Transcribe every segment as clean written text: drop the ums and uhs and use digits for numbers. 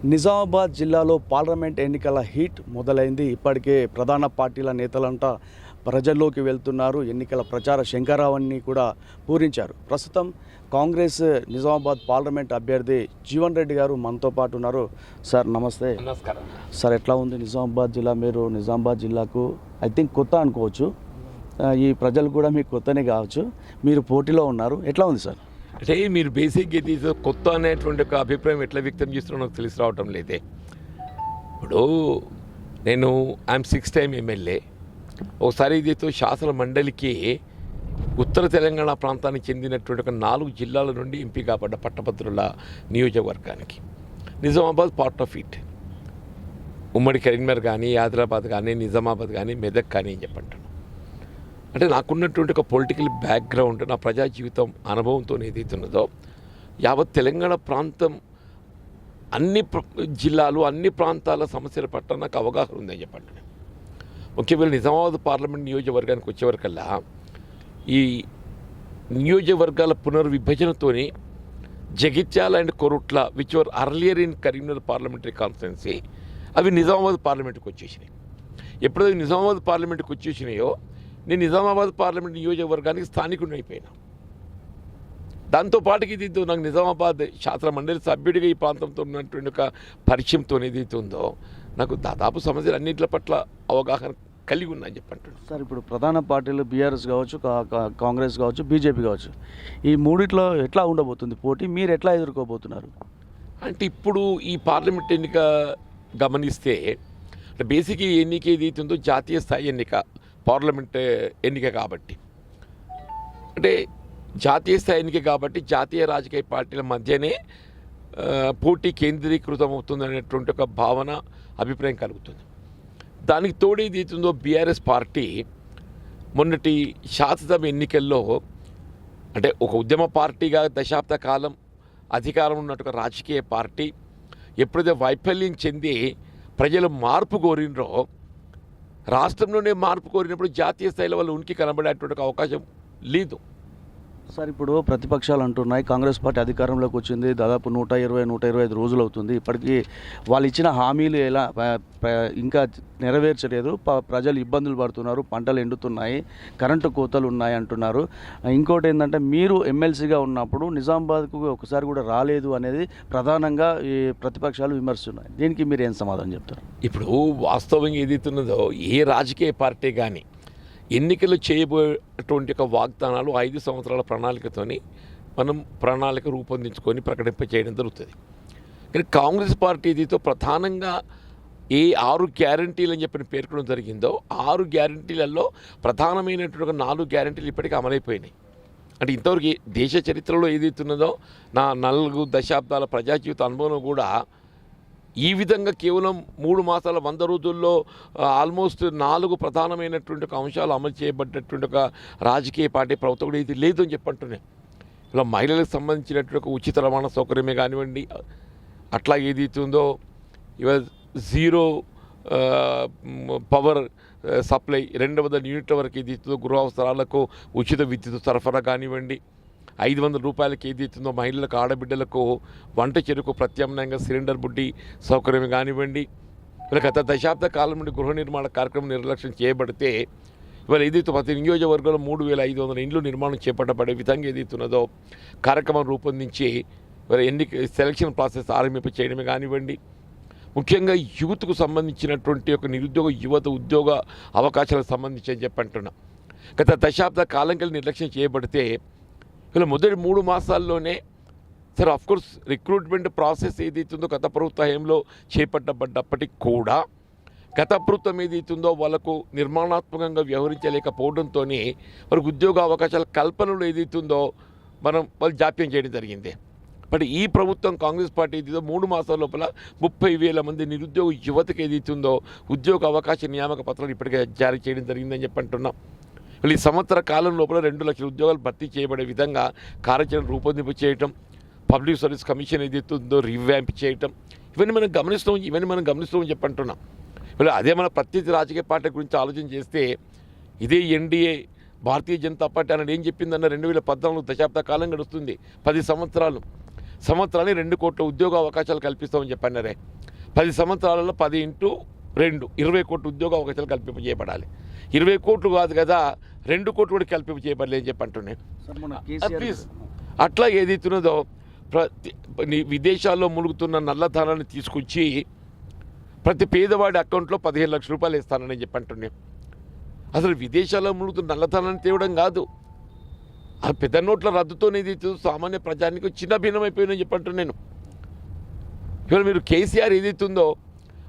నిజామాబాద్ జిల్లాలో పార్లమెంట్ ఎన్నికల హీట్ మొదలైంది. ఇప్పటికే ప్రధాన పార్టీల నేతలంతా ప్రజల్లోకి వెళ్తున్నారు. ఎన్నికల ప్రచార శంఖారావాన్ని కూడా పూరించారు. ప్రస్తుతం కాంగ్రెస్ నిజామాబాద్ పార్లమెంట్ అభ్యర్థి జీవన్ రెడ్డి గారు మనతో పాటు ఉన్నారు. సార్ నమస్తే. నమస్కారం సార్, ఎట్లా ఉంది నిజామాబాద్ జిల్లా? మీరు నిజామాబాద్ జిల్లాకు ఐ థింక్ కొత్త అనుకోవచ్చు, ఈ ప్రజలు కూడా మీకు కొత్తనే కావచ్చు. మీరు పోటీలో ఉన్నారు, ఎట్లా ఉంది సార్? అంటే మీరు బేసిక్గా ఇది కొత్త అనేటువంటి ఒక అభిప్రాయం ఎట్లా వ్యక్తం చేస్తున్నారో నాకు తెలిసి రావటం లేదే. ఇప్పుడు నేను ఐఎమ్ 6th టైం ఎమ్మెల్యే. ఒకసారి ఇదితో శాసన మండలికి ఉత్తర తెలంగాణ ప్రాంతానికి చెందినటువంటి ఒక 4 జిల్లాల నుండి ఎంపీ కాబడ్డ పట్టభద్రుల నియోజకవర్గానికి. Nizamabad part of it. ఉమ్మడి కరీంనగర్ కానీ, ఆదిలాబాద్ కానీ, నిజామాబాద్ కానీ, మెదక్ కానీ అని చెప్పంటాను. అంటే నాకున్నటువంటి ఒక పొలిటికల్ బ్యాక్గ్రౌండ్, నా ప్రజా జీవితం అనుభవంతో ఏదైతున్నదో యావత్ తెలంగాణ ప్రాంతం అన్ని జిల్లాలు, అన్ని ప్రాంతాల సమస్యల పట్ల నాకు అవగాహన ఉందని చెప్పండి. ముఖ్యంగా నిజామాబాద్ పార్లమెంట్ నియోజకవర్గానికి వచ్చేవరకల్లా ఈ నియోజకవర్గాల పునర్విభజనతోని Jagtial and Korutla which were earlier in Karimnagar parliamentary constituency అవి నిజామాబాద్ పార్లమెంట్కి వచ్చేసినాయి. ఎప్పుడైతే నిజామాబాద్ పార్లమెంట్కి వచ్చేసినాయో నేను నిజామాబాద్ పార్లమెంట్ నియోజకవర్గానికి స్థానికుడిని అయిపోయినా. దాంతోపాటుకి ఇది నాకు నిజామాబాద్ శాసన మండలి సభ్యుడిగా ఈ ప్రాంతంతో ఉన్నటువంటి ఒక పరిచయంతో ఏదైతే ఉందో నాకు దాదాపు సమస్యలు అన్నింటి పట్ల అవగాహన కలిగి ఉందని చెప్పంటున్నాను. సార్, ఇప్పుడు ప్రధాన పార్టీలు బీఆర్ఎస్ కావచ్చు, కాంగ్రెస్ కావచ్చు, బీజేపీ కావచ్చు, ఈ మూడిట్లో ఎట్లా ఉండబోతుంది పోటీ? మీరు ఎట్లా ఎదుర్కోబోతున్నారు? అంటే ఇప్పుడు ఈ పార్లమెంట్ ఎన్నిక గమనిస్తే అంటే బేసిక్ ఈ ఎన్నిక ఏదైతే ఉందో జాతీయ స్థాయి ఎన్నిక, పార్లమెంట్ ఎన్నిక కాబట్టి, అంటే జాతీయ స్థాయి ఎన్నిక కాబట్టి జాతీయ రాజకీయ పార్టీల మధ్యనే పోటీ కేంద్రీకృతం అవుతుంది అనేటువంటి ఒక భావన, అభిప్రాయం కలుగుతుంది. దానికి తోడు ఏదైతుందో బీఆర్ఎస్ పార్టీ మొన్నటి శాసనసభ ఎన్నికల్లో అంటే ఒక ఉద్యమ పార్టీగా దశాబ్ద కాలం అధికారం ఉన్నట్టుగా రాజకీయ పార్టీ ఎప్పుడైతే వైఫల్యం చెంది ప్రజలు మార్పు కోరినరో, రాష్ట్రంలోనే మార్పు కోరినప్పుడు జాతీయ స్థాయిలో వాళ్ళు ఉనికి కనబడేటువంటి అవకాశం లేదు. సార్, ఇప్పుడు ప్రతిపక్షాలు అంటున్నాయి కాంగ్రెస్ పార్టీ అధికారంలోకి వచ్చింది దాదాపు 120-125 రోజులు అవుతుంది. ఇప్పటికీ వాళ్ళు ఇచ్చిన హామీలు ఎలా ఇంకా నెరవేర్చలేదు. ప్రజలు ఇబ్బందులు పడుతున్నారు, పంటలు ఎండుతున్నాయి, కరెంటు కోతలు ఉన్నాయి అంటున్నారు. ఇంకోటి ఏంటంటే మీరు ఎమ్మెల్సీగా ఉన్నప్పుడు నిజామాబాద్కు ఒకసారి కూడా రాలేదు అనేది ప్రధానంగా ఈ ప్రతిపక్షాలు విమర్శిస్తున్నాయి. దీనికి మీరు ఏం సమాధానం చెప్తారు? ఇప్పుడు వాస్తవంగా ఏదైతున్నదో ఏ రాజకీయ పార్టీ కానీ ఎన్నికలు చేయబోయేటువంటి ఒక వాగ్దానాలు 5 సంవత్సరాల ప్రణాళికతోని మనం ప్రణాళిక రూపొందించుకొని ప్రకటింప చేయడం జరుగుతుంది. కానీ కాంగ్రెస్ పార్టీ దీంతో ప్రధానంగా ఏ 6 గ్యారంటీలు అని చెప్పిన పేర్కొనడం జరిగిందో 6 గ్యారంటీలలో ప్రధానమైనటువంటి ఒక 4 గ్యారంటీలు ఇప్పటికీ అమలైపోయినాయి. అంటే ఇంతవరకు దేశ చరిత్రలో ఏదైతున్నదో నా 4 దశాబ్దాల ప్రజా జీవిత అనుభవం కూడా ఈ విధంగా కేవలం 3 మాసాల 100 రోజుల్లో ఆల్మోస్ట్ 4 ప్రధానమైనటువంటి ఒక అంశాలు అమలు చేయబడ్డటువంటి ఒక రాజకీయ పార్టీ ప్రభుత్వం కూడా ఇది లేదు అని చెప్పంటున్నాయి. ఇలా మహిళలకు సంబంధించినటువంటి ఒక ఉచిత రవాణా సౌకర్యమే కానివ్వండి, అట్లా ఏదైతుందో ఇవాళ 0 పవర్ సప్లై 200 యూనిట్ల వరకు ఏదైతుందో గృహ అవసరాలకు ఉచిత విద్యుత్ సరఫరా కానివ్వండి, 500 రూపాయలకి ఏదైతుందో మహిళలకు, ఆడబిడ్డలకు వంట చెరుకు ప్రత్యామ్నాయంగా సిలిండర్ బుడ్డి సౌకర్యం కానివ్వండి, ఇలా గత దశాబ్ద కాలం నుండి గృహ నిర్మాణ కార్యక్రమం నిర్లక్ష్యం చేయబడితే ఇవాళ ఏదైతే ప్రతి నియోజకవర్గంలో 3500 ఇండ్లు నిర్మాణం చేపట్టబడే విధంగా ఏదైతున్నదో కార్యక్రమం రూపొందించి ఇవాళ సెలక్షన్ ప్రాసెస్ ఆరంభింప చేయడమే కానివ్వండి, ముఖ్యంగా యూత్కు సంబంధించినటువంటి ఒక నిరుద్యోగ యువత ఉద్యోగ అవకాశాలకు సంబంధించి అని చెప్పంటున్నా. గత దశాబ్ద కాలం కలిసి నిర్లక్ష్యం చేయబడితే ఇలా మొదటి 3 మాసాల్లోనే సరే ఆఫ్కోర్స్ రిక్రూట్మెంట్ ప్రాసెస్ ఏదైతుందో గత ప్రభుత్వ హయాంలో చేపట్టబడ్డప్పటికి కూడా గత ప్రభుత్వం ఏదైతుందో వాళ్ళకు నిర్మాణాత్మకంగా వ్యవహరించలేకపోవడంతో వాళ్ళకు ఉద్యోగ అవకాశాల కల్పనలు ఏదైతుందో వాళ్ళు జాప్యం చేయడం జరిగింది. బట్ ఈ ప్రభుత్వం కాంగ్రెస్ పార్టీ ఏదైతే 3 మాసాల లోపల 30,000 మంది నిరుద్యోగ యువతకు ఏదైతుందో ఉద్యోగ అవకాశ నియామక పత్రాలు ఇప్పటికే జారీ చేయడం జరిగిందని చెప్పంటున్నాం. ఈ సంవత్సర కాలం లోపల 2 లక్షల ఉద్యోగాలు భర్తీ చేయబడే విధంగా కార్యాచరణ రూపొందింపు చేయటం, పబ్లిక్ సర్వీస్ కమిషన్ ఏదైతుందో రివ్యాంప్ చేయటం, ఇవన్నీ మనం గమనిస్తామని చెప్పంటున్నాం. ఇలా అదే మన ప్రత్యర్థి రాజకీయ పార్టీ గురించి ఆలోచన చేస్తే ఇదే ఎన్డీఏ భారతీయ జనతా పార్టీ అనేది ఏం చెప్పిందన్న 2014 దశాబ్ద కాలం గడుస్తుంది, 10 సంవత్సరాలు. సంవత్సరానికి 2 కోట్ల ఉద్యోగ అవకాశాలు కల్పిస్తామని చెప్పన్నారే. 10 సంవత్సరాలలో 10 × 2 20 కోట్ల ఉద్యోగ అవకాశాలు కల్పింపజేయబడాలి. 20 కోట్లు కాదు కదా, 2 కోట్లు కూడా కల్పింపజేయబడలే అని చెప్పి అంటున్నాయి. అట్లీస్ట్ అట్లా ఏదైతున్నదో విదేశాల్లో మునుగుతున్న నల్లధనాన్ని తీసుకొచ్చి ప్రతి పేదవాడి అకౌంట్లో 15 లక్షల రూపాయలు ఇస్తానని చెప్పి అంటున్నాయి. అసలు విదేశాల్లో మునుగుతున్న నల్లధనాన్ని తేవడం కాదు, ఆ పెద్ద నోట్ల రద్దుతోనేది సామాన్య ప్రజానికి చిన్న భిన్నమైపోయిందని చెప్పంటున్నాను నేను. ఇవాళ మీరు కేసీఆర్ ఏదైతుందో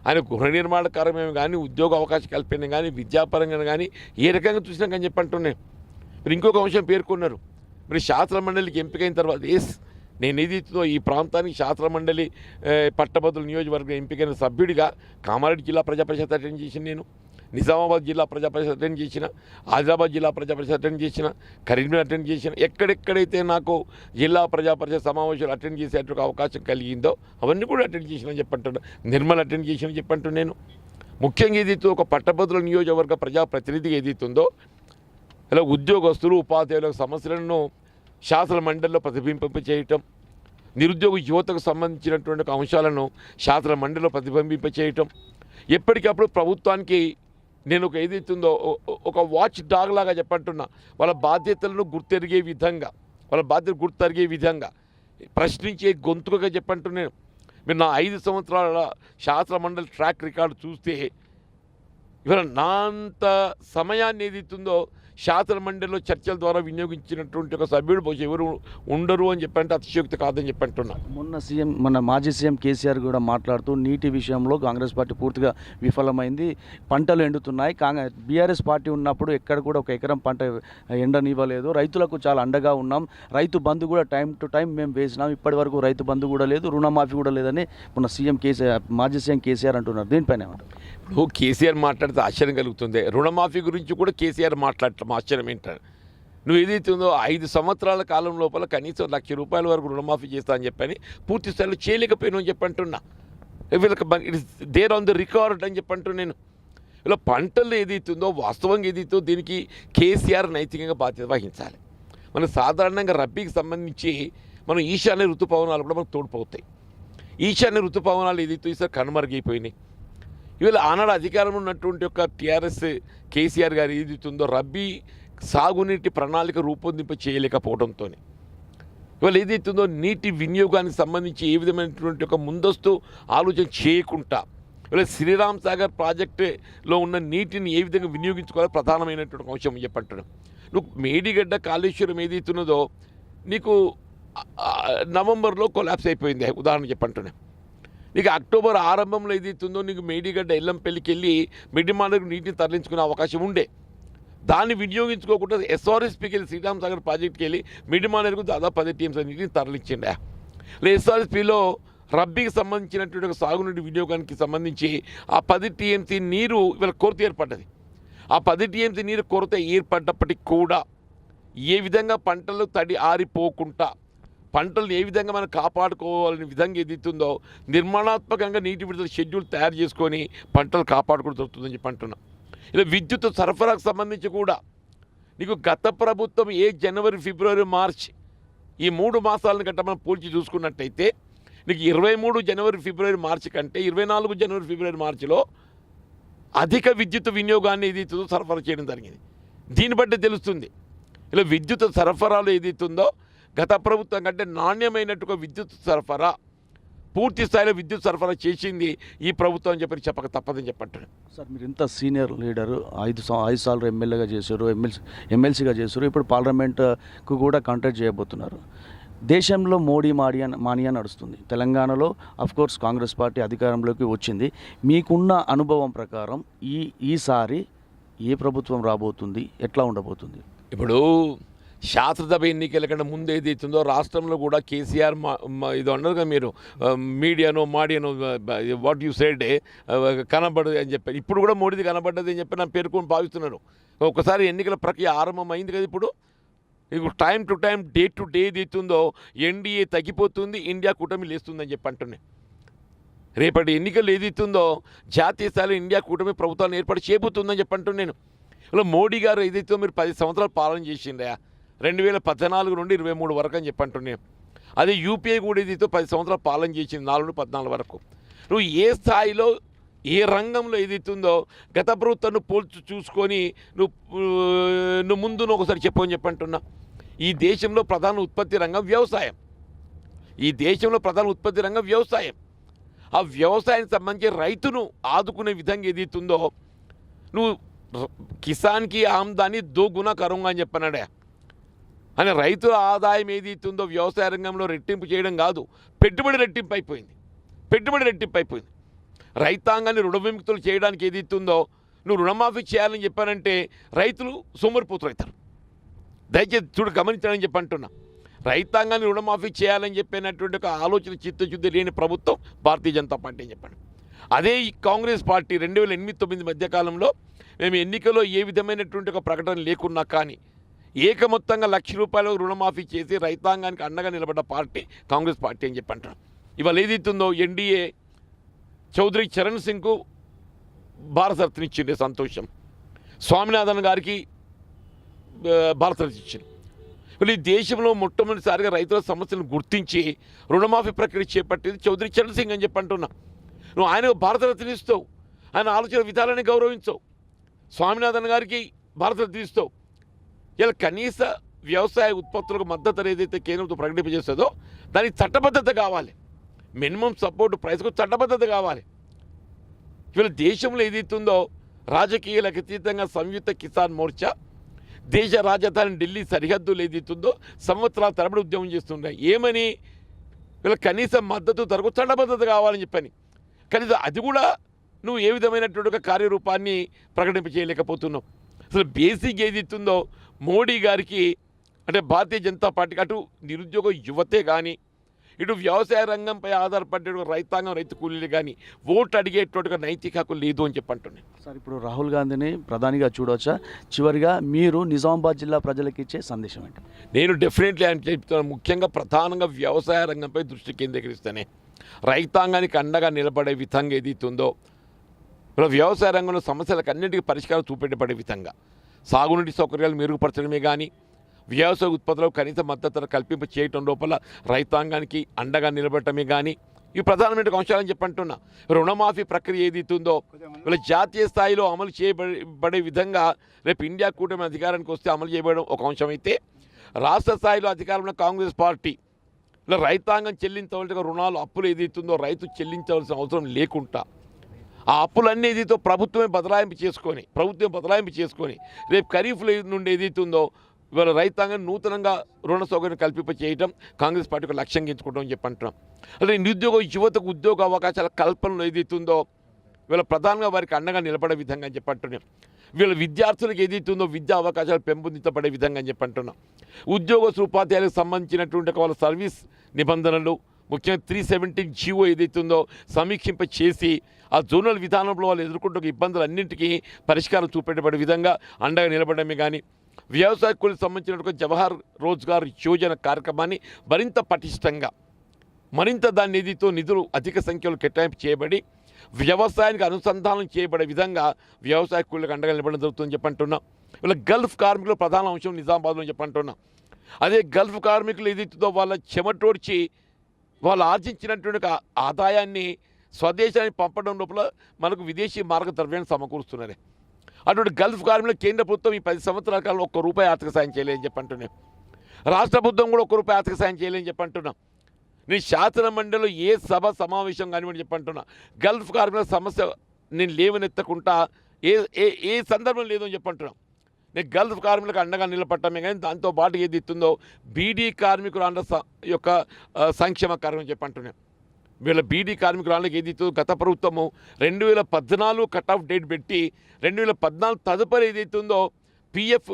ఆయన గృహ నిర్మాణ కార్యక్రమం కానీ, ఉద్యోగ అవకాశం కల్పన కానీ, విద్యాపరంగా కానీ ఏ రకంగా చూసినా కానీ చెప్పంటున్నాను. మీరు ఇంకొక అంశం పేర్కొన్నారు, మీరు శాసన మండలికి ఎంపికైన తర్వాత నేను ఏదైతుందో ఈ ప్రాంతానికి శాసన మండలి పట్టభద్రుల నియోజకవర్గం ఎంపికైన సభ్యుడిగా కామారెడ్డి జిల్లా ప్రజా పరిషత్ అటెండ్ చేసిన, నేను నిజామాబాద్ జిల్లా ప్రజా పరిషత్ అటెండ్ చేసిన, ఆదిలాబాద్ జిల్లా ప్రజా పరిషత్ అటెండ్ చేసిన, కరీంనగర్ అటెండ్ చేసిన, ఎక్కడెక్కడైతే నాకు జిల్లా ప్రజా పరిషత్ సమావేశాలు అటెండ్ చేసేటువంటి అవకాశం కలిగిందో అవన్నీ కూడా అటెండ్ చేసిన చెప్పంటున్నా. నిర్మల్ అటెండ్ చేసిన చెప్పంటూ నేను ముఖ్యంగా ఏదైతే ఒక పట్టభద్రుల నియోజకవర్గ ప్రజాప్రతినిధిగా ఏదైతుందో ఇలా ఉద్యోగస్తులు ఉపాధ్యాయుల సమస్యలను శాసన మండలిలో ప్రతిబింబింప చేయటం, నిరుద్యోగ యువతకు సంబంధించినటువంటి అంశాలను శాసన మండలిలో ప్రతిబింబింప చేయటం, ఎప్పటికప్పుడు ప్రభుత్వానికి నేను ఒక ఏదైతుందో ఒక వాచ్ డాగ్ లాగా చెప్పంటున్నా, వాళ్ళ బాధ్యతలను గుర్తెరిగే విధంగా ప్రశ్నించే గొంతుకగా చెప్పంటున్నాను. మీరు నా 5 సంవత్సరాల శాసన మండలి ట్రాక్ రికార్డు చూస్తే ఇవాళ నా అంత సమయాన్ని ఏదైతుందో శాసన మండలిలో చర్చల ద్వారా వినియోగించినటువంటి ఒక సభ్యుడు బహుశా ఎవరు ఉండరు అని చెప్పంటే అతిశయోక్తి కాదని చెప్పంటున్నా. మొన్న మాజీ సీఎం కేసీఆర్ కూడా మాట్లాడుతూ నీటి విషయంలో కాంగ్రెస్ పార్టీ పూర్తిగా విఫలమైంది, పంటలు ఎండుతున్నాయి, బీఆర్ఎస్ పార్టీ ఉన్నప్పుడు ఎక్కడ కూడా ఒక ఎకరం పంట ఎండనివ్వలేదు, రైతులకు చాలా అండగా ఉన్నాం, రైతు బంధు కూడా టైం టు టైం మేము వేసినాం, ఇప్పటి వరకు రైతు బంధు కూడా లేదు, రుణమాఫీ కూడా లేదని మొన్న మాజీ సీఎం కేసీఆర్ అంటున్నారు. దీనిపైన ఇప్పుడు కేసీఆర్ మాట్లాడితే ఆశ్చర్యం కలుగుతుంది. రుణమాఫీ గురించి కూడా కేసీఆర్ మాట్లాడటం ఆశ్చర్యం ఏంటారు. నువ్వు ఏదైతే ఉందో 5 సంవత్సరాల కాలం లోపల కనీసం ₹1,00,000 వరకు రుణమాఫీ చేస్తా అని చెప్పని పూర్తి స్థాయిలో చేయలేకపోయినా అని చెప్పంటున్నా. వీళ్ళకి దేర్ ఆన్ ది రికార్డ్ అని చెప్పంటూ నేను ఇలా పంటలు ఏదైతుందో వాస్తవంగా ఏదైతే దీనికి కేసీఆర్ నైతికంగా బాధ్యత వహించాలి. మనం సాధారణంగా రబ్బీకి సంబంధించి మనం ఈశాన్య ఋతుపవనాలు కూడా మనకు తోడ్పవుతాయి. ఈశాన్య ఋతుపవనాలు ఏదైతే ఈసారి కనుమరుగైపోయినాయి. ఇవాళ ఆనాడు అధికారంలో ఉన్నటువంటి ఒక టీఆర్ఎస్ కేసీఆర్ గారు ఏదైతుందో రబ్బీ సాగునీటి ప్రణాళిక రూపొందింప చేయలేకపోవడంతో ఇవాళ ఏదైతుందో నీటి వినియోగానికి సంబంధించి ఏ విధమైనటువంటి ఒక ముందస్తు ఆలోచన చేయకుండా ఇవాళ శ్రీరామ్ సాగర్ ప్రాజెక్టులో ఉన్న నీటిని ఏ విధంగా వినియోగించుకోవాలో ప్రధానమైనటువంటి అంశం చెప్పంటున్నాం. నువ్వు మేడిగడ్డ కాళేశ్వరం ఏదైతున్నదో నీకు నవంబర్లో కొలాప్స్ అయిపోయింది ఉదాహరణ చెప్పంటున్నాం. నీకు అక్టోబర్ ఆరంభంలో ఏదైతుందో నీకు మేడిగడ్డ ఎల్లంపల్లికి వెళ్ళి మిడ్డిమానకు నీటిని తరలించుకునే అవకాశం ఉండే, దాన్ని వినియోగించుకోకుండా ఎస్ఆర్ఎస్పీకి వెళ్ళి శ్రీరామ్ సాగర్ ప్రాజెక్ట్కి వెళ్ళి మిడ్డిమానకు దాదాపు 10 టీఎంసీ నీటిని తరలించిండే. ఎస్ఆర్ఎస్పీలో రబ్బీకి సంబంధించినటువంటి ఒక సాగునీటి వినియోగానికి సంబంధించి ఆ 10 టీఎంసీ నీరు ఇవాళ కొరత ఏర్పడ్డది. ఆ 10 టీఎంసీ నీరు కొరత ఏర్పడ్డప్పటికి కూడా ఏ విధంగా పంటలు తడి ఆరిపోకుండా పంటలను ఏ విధంగా మనం కాపాడుకోవాలనే విధంగా ఏదైతుందో నిర్మాణాత్మకంగా నీటి విడుదల షెడ్యూల్ తయారు చేసుకొని పంటలు కాపాడుకుంటూ దొరుకుతుందని చెప్పి అంటున్నాం. ఇలా విద్యుత్ సరఫరాకు సంబంధించి కూడా నీకు గత ప్రభుత్వం జనవరి ఫిబ్రవరి మార్చ్ ఈ 3 మాసాలను గట్ట మనం పోల్చి చూసుకున్నట్టయితే నీకు 23 జనవరి ఫిబ్రవరి మార్చి కంటే 24 జనవరి ఫిబ్రవరి మార్చిలో అధిక విద్యుత్ వినియోగాన్ని ఏదైతుందో సరఫరా చేయడం జరిగింది. దీన్ని బట్టి తెలుస్తుంది ఇలా విద్యుత్ సరఫరాలో ఏదైతుందో గత ప్రభుత్వం కంటే నాణ్యమైనట్టుగా విద్యుత్ సరఫరా పూర్తి స్థాయిలో విద్యుత్ సరఫరా చేసింది ఈ ప్రభుత్వం అని చెప్పి చెప్పక తప్పదని చెప్పంటారు. సార్ మీరు ఇంత సీనియర్ లీడరు, 5 సార్లు ఎమ్మెల్యేగా చేశారు, ఎమ్మెల్సీగా చేశారు, ఇప్పుడు పార్లమెంట్కు కూడా కంటెస్ట్ చేయబోతున్నారు. దేశంలో మోడీ మానియా నడుస్తుంది, తెలంగాణలో అఫ్కోర్స్ కాంగ్రెస్ పార్టీ అధికారంలోకి వచ్చింది. మీకున్న అనుభవం ప్రకారం ఈసారి ఏ ప్రభుత్వం రాబోతుంది, ఎట్లా ఉండబోతుంది? ఇప్పుడు శాసనసభ ఎన్నికల కంటే ముందు ఏదైతుందో రాష్ట్రంలో కూడా కేసీఆర్ ఇది ఉండదు కదా, మీరు మాడియానో వాట్ యూ సెడ్ కనబడదు అని చెప్పి ఇప్పుడు కూడా మోడీది కనబడ్డది అని చెప్పి నేను పేర్కొని భావిస్తున్నారు. ఒకసారి ఎన్నికల ప్రక్రియ ఆరంభమైంది కదా, ఇప్పుడు time to time day to day ఏదైతుందో ఎన్డీఏ తగ్గిపోతుంది, ఇండియా కూటమి లేస్తుందని చెప్పి అంటున్నాయి. రేపటి ఎన్నికలు ఏదైతుందో జాతీయ స్థాయిలో ఇండియా కూటమి ప్రభుత్వాన్ని ఏర్పాటు చేయబోతుందని చెప్పి అంటున్నాను నేను. ఇలా మోడీ గారు ఏదైతే మీరు 10 సంవత్సరాలు పాలన చేసిండ్రా 2014 నుండి 23 వరకు అని చెప్పంటున్నాను. అదే యూపీఏ కూడా ఏదైతే 10 సంవత్సరాలు పాలన చేసింది 4-14 వరకు. నువ్వు ఏ స్థాయిలో ఏ రంగంలో ఏదైతుందో గత ప్రభుత్వాన్ని పోల్చి చూసుకొని నువ్వు ముందు ఒకసారి చెప్పంటున్నా. ఈ దేశంలో ప్రధాన ఉత్పత్తి రంగం వ్యవసాయం. ఈ దేశంలో ప్రధాన ఉత్పత్తి రంగం వ్యవసాయం. ఆ వ్యవసాయానికి సంబంధించి రైతును ఆదుకునే విధంగా ఏదైతుందో నువ్వు కిసాన్కి ఆమ్దాని దోగునా కరంగా అని చెప్పన్నాడే. అని రైతుల ఆదాయం ఏదైతుందో వ్యవసాయ రంగంలో రెట్టింపు చేయడం కాదు, పెట్టుబడి రెట్టింపు అయిపోయింది. రైతాంగాన్ని రుణ విముక్తులు చేయడానికి ఏదైతుందో నువ్వు రుణమాఫీ చేయాలని చెప్పానంటే రైతులు సోమరిపోతులు అవుతారు. దయచేసి గమనించాలని చెప్పంటున్నా. రైతాంగాన్ని రుణమాఫీ చేయాలని చెప్పినటువంటి ఒక ఆలోచన చిత్తశుద్ధి లేని ప్రభుత్వం భారతీయ జనతా పార్టీ అని చెప్పండి. అదే ఈ కాంగ్రెస్ పార్టీ 2008-9 మధ్యకాలంలో మేము ఎన్నికల్లో ఏ విధమైనటువంటి ఒక ప్రకటన లేకున్నా కానీ ఏకమొత్తంగా ₹1,00,000 రుణమాఫీ చేసి రైతాంగానికి అండగా నిలబడ్డ పార్టీ కాంగ్రెస్ పార్టీ అని చెప్పంటారు. ఇవాళ ఏదైతుందో ఎన్డీఏ చౌదరి చరణ్ సింగ్కు భారతరత్న ఇచ్చింది, సంతోషం. స్వామినాథన్ గారికి భారతరత్న ఇచ్చింది. ఈ దేశంలో మొట్టమొదటిసారిగా రైతుల సమస్యలను గుర్తించి రుణమాఫీ ప్రక్రియ చేపట్టింది చౌదరి చరణ్ సింగ్ అని చెప్పంటున్నా. నువ్వు ఆయనకు భారతరత్న ఇస్తావు, ఆయన ఆలోచన విధానాన్ని గౌరవించవు. స్వామినాథన్ గారికి భారతరత్న ఇస్తావు. ఇలా కనీస వ్యవసాయ ఉత్పత్తులకు మద్దతు ఏదైతే కేంద్రంతో ప్రకటింపజేస్తుందో దానికి చట్టబద్ధత కావాలి. మినిమం సపోర్ట్ ప్రైస్కు చట్టబద్ధత కావాలి. ఇవాళ దేశంలో ఏదైతుందో రాజకీయాలకు అతీతంగా సంయుక్త కిసాన్ మోర్చా దేశ రాజధాని ఢిల్లీ సరిహద్దులు ఏదైతుందో సంవత్సరాల తరబడి ఉద్యమం చేస్తున్నాయి. ఏమని? వీళ్ళ కనీస మద్దతు ధరకు చట్టబద్ధత కావాలని చెప్పని. కనీసం అది కూడా నువ్వు ఏ విధమైనటువంటి ఒక కార్యరూపాన్ని ప్రకటింప చేయలేకపోతున్నావు. అసలు బేసిక్ ఏదైతుందో మోడీ గారికి అంటే భారతీయ జనతా పార్టీకి అటు నిరుద్యోగ యువతే కానీ ఇటు వ్యవసాయ రంగంపై ఆధారపడే రైతాంగం రైతు కూలీలు కానీ ఓటు అడిగేటువంటి నైతిక హక్కు లేదు అని చెప్పంటున్నాను. సార్, ఇప్పుడు రాహుల్ గాంధీని ప్రధానిగా చూడవచ్చా? చివరిగా మీరు నిజామాబాద్ జిల్లా ప్రజలకు ఇచ్చే సందేశం ఏంటి? నేను డెఫినెట్లీ అని చెప్తున్నాను. ముఖ్యంగా ప్రధానంగా వ్యవసాయ రంగంపై దృష్టి కేంద్రీకరిస్తేనే రైతాంగానికి అండగా నిలబడే విధంగా ఏదైతుందో వ్యవసాయ రంగంలో సమస్యలకు అన్నింటికీ పరిష్కారం చూపెట్టబడే విధంగా సాగునీటి సౌకర్యాలు మెరుగుపరచడమే కానీ వ్యవసాయ ఉత్పత్తులకు కనీస మద్దతు కల్పింప చేయటం లోపల రైతాంగానికి అండగా నిలబడటమే కానీ ఇవి ప్రధానమైన అంశాలని చెప్పంటున్నా. రుణమాఫీ ప్రక్రియ ఏదైతుందో వీళ్ళ జాతీయ స్థాయిలో అమలు చేయబడే విధంగా రేపు ఇండియా కూటమి అధికారానికి వస్తే అమలు చేయబడడం ఒక అంశం అయితే, రాష్ట్ర స్థాయిలో అధికారంలో కాంగ్రెస్ పార్టీ ఇలా రైతాంగం చెల్లించవలసిన రుణాలు అప్పులు ఏదైతుందో రైతు చెల్లించవలసిన అవసరం లేకుండా ఆ అప్పులన్నీ ఏదైతే ప్రభుత్వమే బదలాయింపు చేసుకొని రేపు ఖరీఫ్లో నుండి ఏదైతుందో ఇవాళ రైతాంగం నూతనంగా రుణ సౌకర్యం కల్పింప చేయడం కాంగ్రెస్ పార్టీకి లక్ష్యంగా ఎంచుకోవడం చెప్పంటున్నాం. అలాగే నిరుద్యోగ యువతకు ఉద్యోగ అవకాశాల కల్పనలో ఏదైతుందో వీళ్ళ ప్రధానంగా వారికి అండగా నిలబడే విధంగా అని చెప్పంటున్నాం. వీళ్ళ విద్యార్థులకు ఏదైతుందో విద్యా అవకాశాలు పెంపొందించబడే విధంగా అని చెప్పంటున్నాం. ఉద్యోగ ఉపాధ్యాయులకు సంబంధించినటువంటి వాళ్ళ సర్వీస్ నిబంధనలు ముఖ్యంగా 317 జీవో ఏదైతుందో సమీక్షింప చేసి ఆ జోనల్ విధానంలో వాళ్ళు ఎదుర్కొంటున్న ఇబ్బందులు అన్నింటికీ పరిష్కారం చూపెట్టబడే విధంగా అండగా నిలబడమే కానీ వ్యవసాయ కూలీకి సంబంధించినటువంటి జవహర్ రోజ్గార్ యోజన కార్యక్రమాన్ని మరింత పటిష్టంగా మరింత దాన్ని ఏదైతే నిధులు అధిక సంఖ్యలో కేటాయింపు చేయబడి వ్యవసాయానికి అనుసంధానం చేయబడే విధంగా వ్యవసాయ కూలీలకు అండగా నిలబడడం జరుగుతుందని చెప్పంటున్నాం. ఇలా గల్ఫ్ కార్మికుల ప్రధాన అంశం నిజామాబాద్లో చెప్పంటున్నాం. అదే గల్ఫ్ కార్మికులు ఏదైతుందో వాళ్ళ చెమటోడ్చి వాళ్ళు ఆర్జించినటువంటి ఆదాయాన్ని స్వదేశానికి పంపడం లోపల మనకు విదేశీ మార్గద్రవ్యాన్ని సమకూరుస్తున్నారు. అటువంటి గల్ఫ్ కార్మికులకు కేంద్ర ప్రభుత్వం ఈ 10 సంవత్సరాల కాలంలో ₹1 ఆర్థిక సాయం చేయలేదని చెప్పంటున్నాం. రాష్ట్ర ప్రభుత్వం కూడా ₹1 ఆర్థిక సాయం చేయలేని చెప్పంటున్నాం. నేను శాసన మండలిలో ఏ సభ సమావేశం కానివ్వండి చెప్పంటున్నా గల్ఫ్ కార్మికుల సమస్య నేను లేవనెత్తకుండా ఏ సందర్భం లేదో అని చెప్పంటున్నాం. నేను గల్ఫ్ కార్మికులకు అండగా నిలబడటమే కానీ దాంతోపాటు ఏది ఇస్తుందో బీడీ కార్మికుల యొక్క సంక్షేమ కార్యక్రమం చెప్పంటున్నాను. వీళ్ళ బీడీ కార్మికురాళ్ళకి ఏది ఇస్తుందో గత ప్రభుత్వము 2014 కట్ ఆఫ్ డేట్ పెట్టి 2014 తదుపరి ఏదైతుందో పిఎఫ్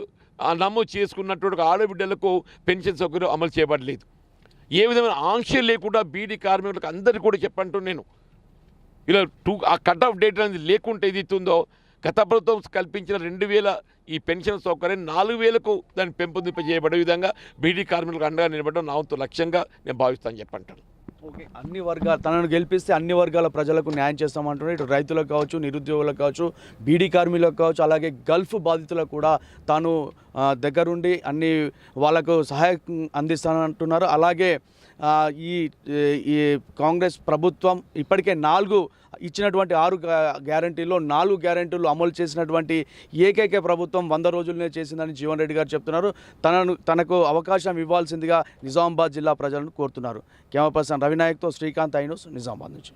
నమోదు చేసుకున్నటువంటి ఆడబిడ్డలకు పెన్షన్ సౌకర్యం అమలు చేయబడలేదు. ఏ విధమైన ఆంక్షలు లేకుండా బీడీ కార్మికులకు అందరికీ కూడా చెప్పంటూ నేను ఇలా ఆ కట్ ఆఫ్ డేట్ అనేది లేకుంటే ఏదైతుందో గత ప్రభుత్వం కల్పించిన 2000 ఈ పెన్షన్ సౌకర్యం 4000కు దాన్ని పెంపొందింపజేయబడే విధంగా బీడీ కార్మికులకు అండగా నిలబడడం నా వంతు లక్ష్యంగా నేను భావిస్తాను చెప్పంటాను. ఓకే, అన్ని వర్గాలు తనను గెలిపిస్తే అన్ని వర్గాల ప్రజలకు న్యాయం చేస్తామంటున్నారు. ఇటు రైతులకు కావచ్చు, నిరుద్యోగులకు కావచ్చు, బీడీ కార్మికులకు కావచ్చు, అలాగే గల్ఫ్ బాధితులకు కూడా తాను దగ్గరుండి అన్ని వాళ్ళకు సహాయం అందిస్తానంటున్నారు. అలాగే ఈ ఈ కాంగ్రెస్ ప్రభుత్వం ఇప్పటికే 4 ఇచ్చినటువంటి 6 గ్యారంటీల్లో 4 గ్యారంటీలు అమలు చేసినటువంటి ఏకైక ప్రభుత్వం 100 రోజులనే చేసిందని జీవన్ రెడ్డి గారు చెప్తున్నారు. తనకు అవకాశం ఇవ్వాల్సిందిగా నిజామాబాద్ జిల్లా ప్రజలను కోరుతున్నారు. కెమెరా పర్సన్ రవినాయక్తో శ్రీకాంత్, ఐ న్యూస్, నిజామాబాద్ నుంచి.